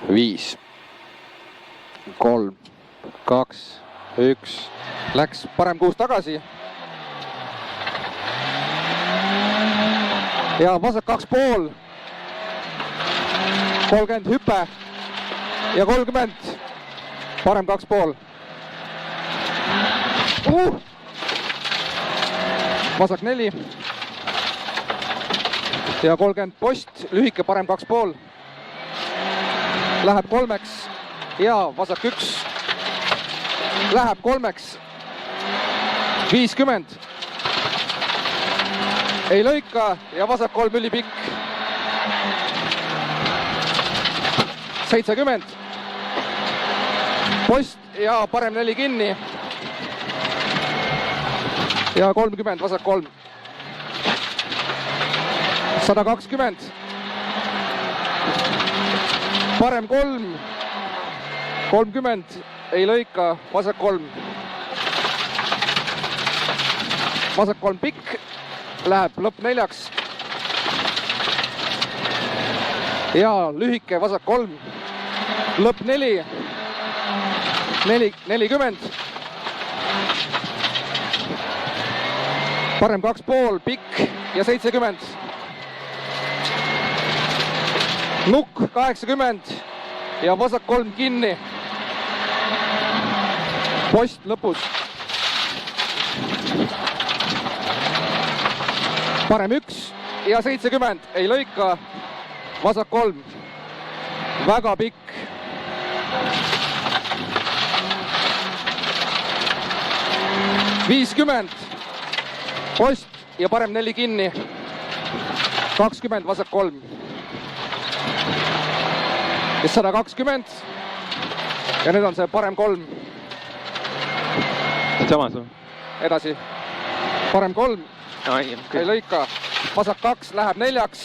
5, 3, 2, 1. Läks parem kuus tagasi. Ja vasak 2,5. 30 hüpe. Ja 30. Parem 2,5. Vasak 4. Ja 30 post. Lühike parem 2,5. Läheb 3-ks. Ja vasak 1. Läheb 3-ks. 50. Ei lõika ja vasak 3 ülipikk. 70. Post ja parem 4 kinni. Ja 30, vasak 3. 120. Parem 3. 30. Ei lõika, vasak 3. Vasak 3 pikk. Läheb lõpp 4-ks. Ja lühike vasak 3. Lõpp 4. 40. Parem 2,5 pikk ja 70. Nukk 80 ja vasak 3 kinni. Post lõpus. Parem 1 ja 70. Ei lõika. Vasak 3. Väga pikk. $50. Post ja parem 4 kinni. 20, vasak 3. Ja 120. Ja nüüd on see parem 3. Samas või? Edasi. Parem 3. Ei lõika. Vasak 2 läheb 4-ks.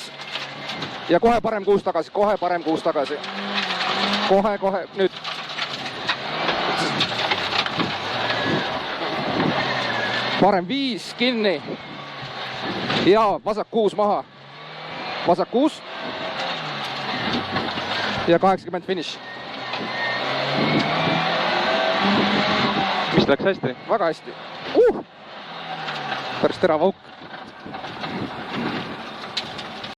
Ja kohe parem 6 tagasi. Kohe parem 6 tagasi. Kohe. Nüüd. Parem 5 kinni. Ja vasak 6 maha. Vasak 6. Ja 80 finish. Mis läks hästi? Väga hästi. Päris terava auk.